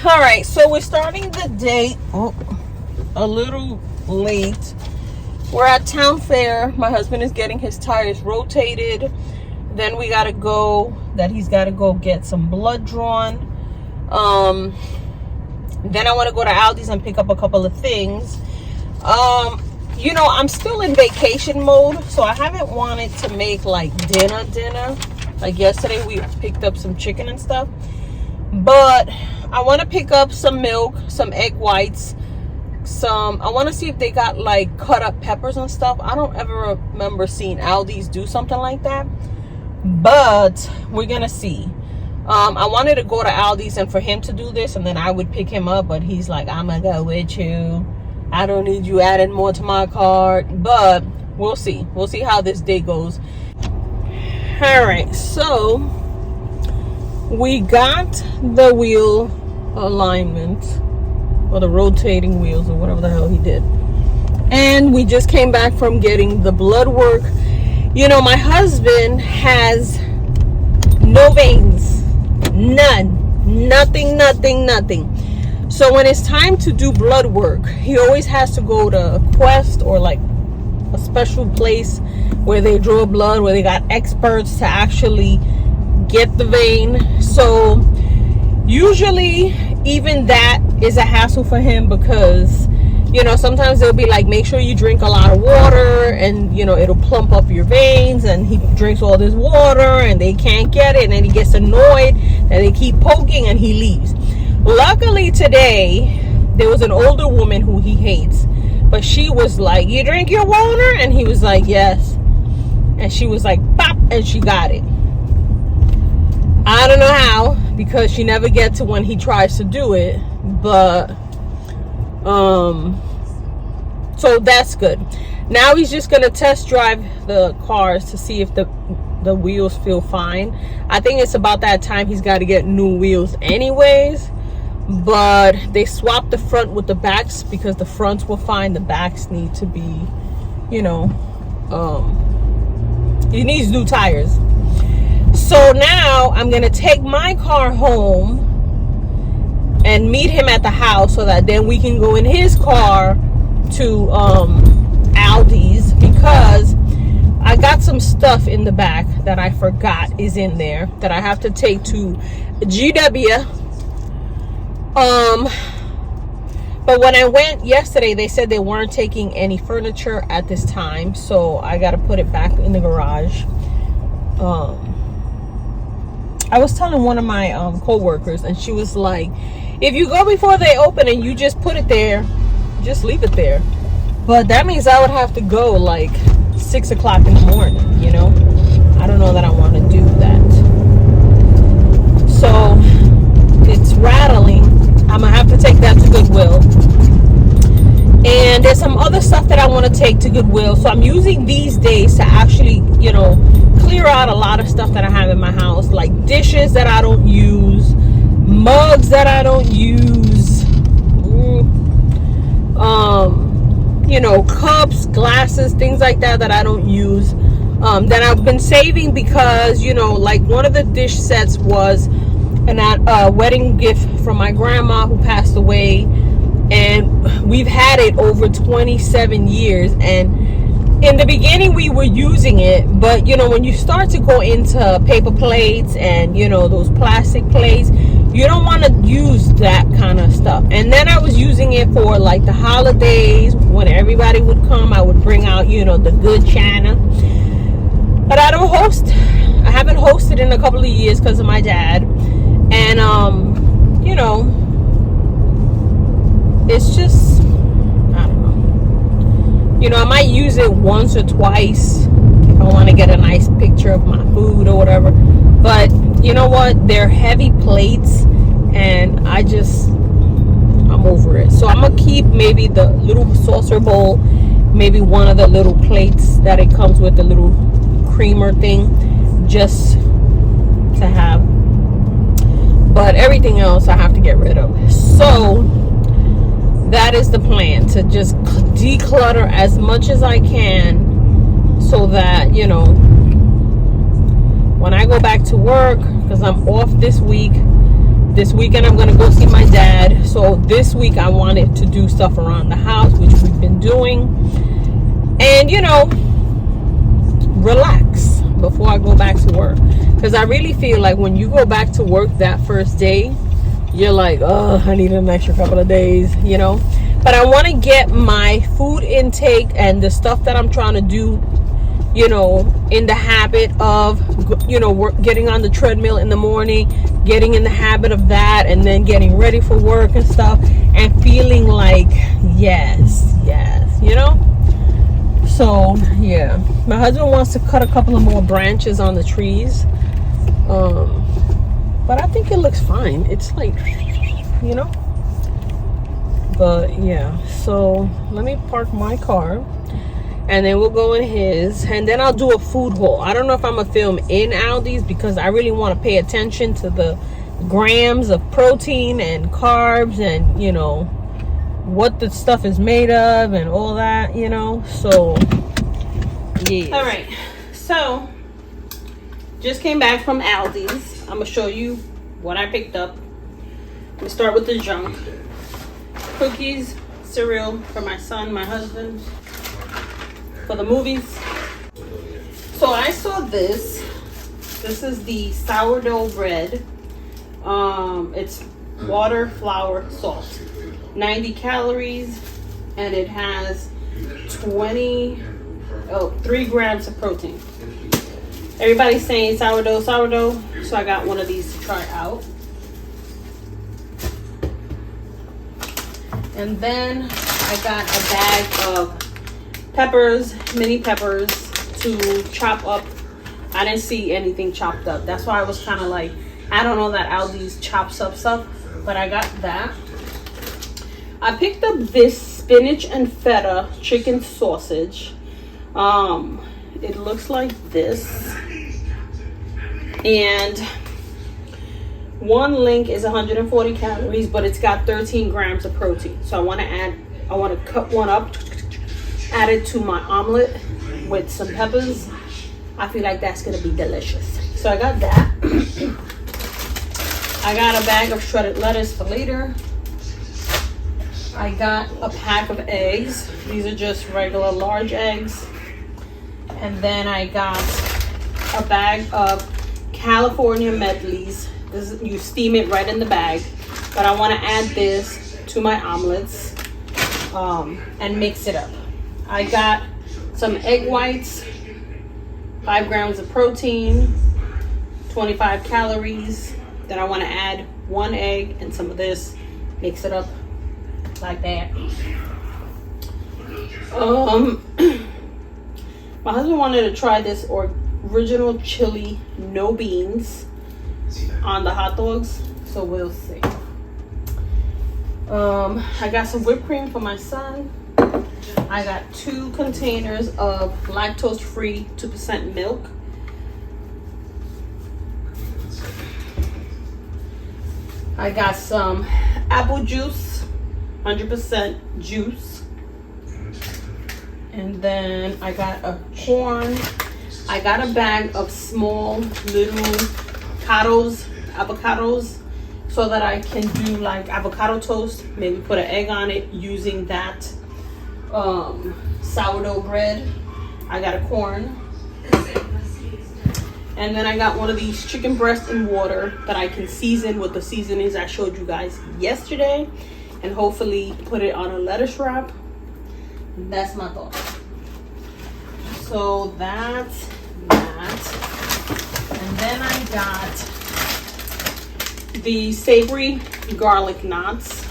All right, so we're starting the day a little late. We're at town fair. My husband is getting his tires rotated. Then he's got to go get some blood drawn. Then I want to go to Aldi's and pick up a couple of things. I'm still in vacation mode, so I haven't wanted to make like dinner. Like yesterday we picked up some chicken and stuff. But I want to pick up some milk, some egg whites, I want to see if they got like cut up peppers and stuff. I don't ever remember seeing Aldi's do something like that, but we're gonna see. I wanted to go to Aldi's and for him to do this, and then I would pick him up, but he's like, I'm gonna go with you. I don't need you adding more to my cart, but we'll see how this day goes. All right, so we got the wheel alignment, or the rotating wheels, or whatever the hell he did, and we just came back from getting the blood work. My husband has no veins, nothing. So when it's time to do blood work, he always has to go to Quest or like a special place where they draw blood, where they got experts to actually get the vein. So usually even that is a hassle for him, because sometimes they'll be like, make sure you drink a lot of water, and it'll plump up your veins, and he drinks all this water and they can't get it, and then he gets annoyed that they keep poking and he leaves. Luckily today there was an older woman who he hates, but she was like, you drink your water? And he was like, yes. And she was like, pop, and she got it. I don't know how, because she never gets to when he tries to do it, but so that's good. Now he's just gonna test drive the cars to see if the wheels feel fine. I think it's about that time he's got to get new wheels anyways, but they swapped the front with the backs because the fronts were fine. The backs need to be, he needs new tires. So now I'm gonna take my car home and meet him at the house, so that then we can go in his car to Aldi's, because I got some stuff in the back that I forgot is in there that I have to take to GW. But when I went yesterday, they said they weren't taking any furniture at this time, so I got to put it back in the garage. I was telling one of my co-workers, and she was like, if you go before they open and you just put it there, just leave it there. But that means I would have to go like 6 o'clock in the morning, I don't know that I want to do that. So it's rattling. I'm gonna have to take that to Goodwill, and there's some other stuff that I want to take to Goodwill. So I'm using these days to actually clear out a lot of stuff that I have in my house, like dishes that I don't use, mugs that I don't use, cups, glasses, things like that I don't use, that I've been saving, because like one of the dish sets was a wedding gift from my grandma who passed away, and we've had it over 27 years, and in the beginning we were using it, but when you start to go into paper plates and those plastic plates, you don't want to use that kind of stuff. And then I was using it for like the holidays, when everybody would come, I would bring out the good china. But I haven't hosted in a couple of years because of my dad, and it's just, I don't know, I might use it once or twice if I want to get a nice picture of my food or whatever. But you know what? They're heavy plates, and I'm over it. So I'm gonna keep maybe the little saucer bowl, maybe one of the little plates that it comes with, the little creamer thing, just to have. But everything else I have to get rid of. So that is the plan, to just declutter as much as I can, so that, you know, when I go back to work, because I'm off this weekend I'm going to go see my dad. So this week I wanted to do stuff around the house, which we've been doing, and, you know, relax before I go back to work. Because I really feel like when you go back to work that first day, you're like, oh, I need an extra couple of days, you know. But I want to get my food intake and the stuff that I'm trying to do, you know, in the habit of, you know, getting on the treadmill in the morning, getting in the habit of that, and then getting ready for work and stuff, and feeling like, yes, you know. So yeah, my husband wants to cut a couple of more branches on the trees, but I think it looks fine. It's like, you know. But yeah, so let me park my car, and then we'll go in his, and then I'll do a food haul. I don't know if I'm gonna film in Aldi's, because I really want to pay attention to the grams of protein and carbs, and, you know, what the stuff is made of and all that, you know. So yeah. All right, so just came back from Aldi's. I'm gonna show you what I picked up. We start with the junk. Cookies, cereal for my son, my husband, for the movies. So I saw this. This is the sourdough bread. It's water, flour, salt. 90 calories, and it has 3 grams of protein. Everybody's saying sourdough, so I got one of these to try out. And then I got a bag of peppers, mini peppers, to chop up. I didn't see anything chopped up. That's why I was kind of like, I don't know that Aldi's chops up stuff, but I got that. I picked up this spinach and feta chicken sausage. It looks like this. And one link is 140 calories, but it's got 13 grams of protein. So I want to cut one up, add it to my omelet with some peppers. I feel like that's going to be delicious. So I got that. I got a bag of shredded lettuce for later. I got a pack of eggs. These are just regular large eggs. And then I got a bag of California medleys. This is, you steam it right in the bag, but I want to add this to my omelets and mix it up. I got some egg whites, 5 grams of protein, 25 calories. Then I want to add 1 egg and some of this, mix it up like that. My husband wanted to try this original chili no beans on the hot dogs, so we'll see. I got some whipped cream for my son. I got 2 containers of lactose free 2% milk. I got some apple juice, 100% juice. And then I got a corn. I got a bag of small little avocados, so that I can do like avocado toast, maybe put an egg on it using that sourdough bread. I got a corn. And then I got one of these chicken breasts in water that I can season with the seasonings I showed you guys yesterday, and hopefully put it on a lettuce wrap. That's my thought. So that's that. And then I got the savory garlic knots.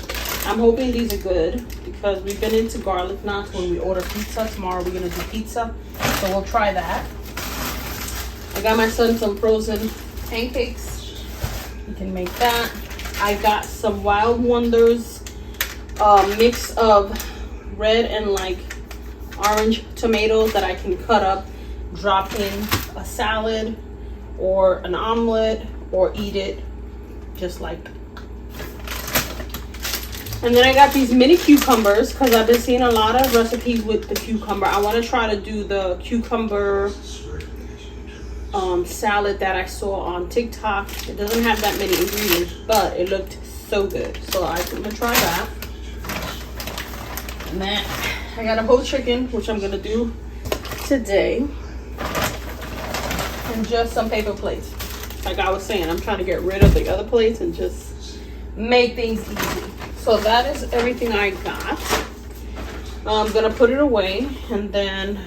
I'm hoping these are good, because we've been into garlic knots when we order pizza. Tomorrow we're gonna do pizza, so we'll try that. I got my son some frozen pancakes. You can make that. I got some Wild Wonders mix of red and like orange tomatoes that I can cut up, drop in a salad or an omelet, or eat it just like that. And then I got these mini cucumbers because I've been seeing a lot of recipes with the cucumber. I want to try to do the cucumber salad that I saw on TikTok. It doesn't have that many ingredients, but it looked so good. So I'm going to try that. And then I got a whole chicken, which I'm going to do today. And just some paper plates. Like I was saying, I'm trying to get rid of the other plates and just make things easy. So that is everything I got. I'm gonna put it away and then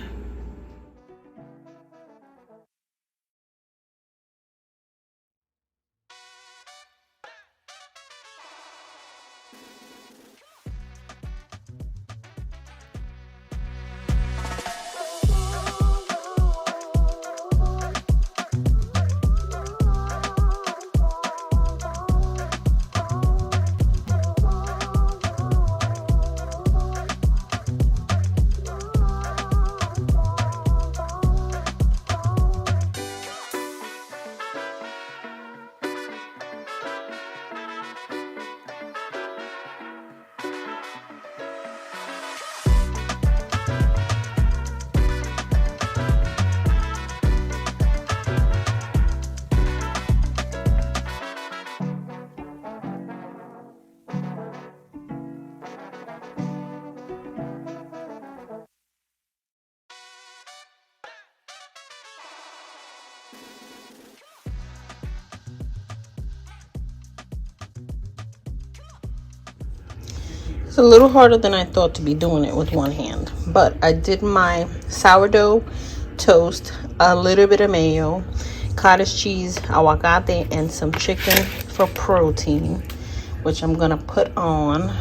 it's a little harder than I thought to be doing it with one hand. But I did my sourdough toast, a little bit of mayo, cottage cheese, aguacate, and some chicken for protein, which I'm gonna put on.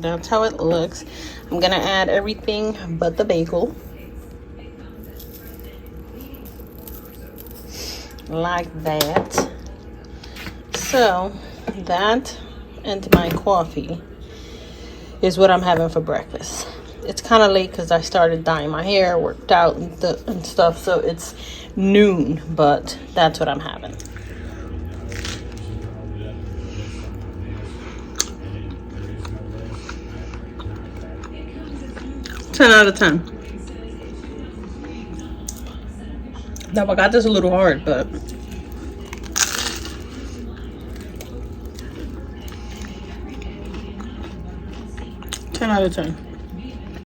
That's how it looks. I'm gonna add everything but the bagel. Like that. So that and my coffee is what I'm having for breakfast. It's kind of late because I started dyeing my hair, worked out and stuff, so it's noon, but that's what I'm having. Ten out of 10. Now I got this a little hard, but ten out of 10.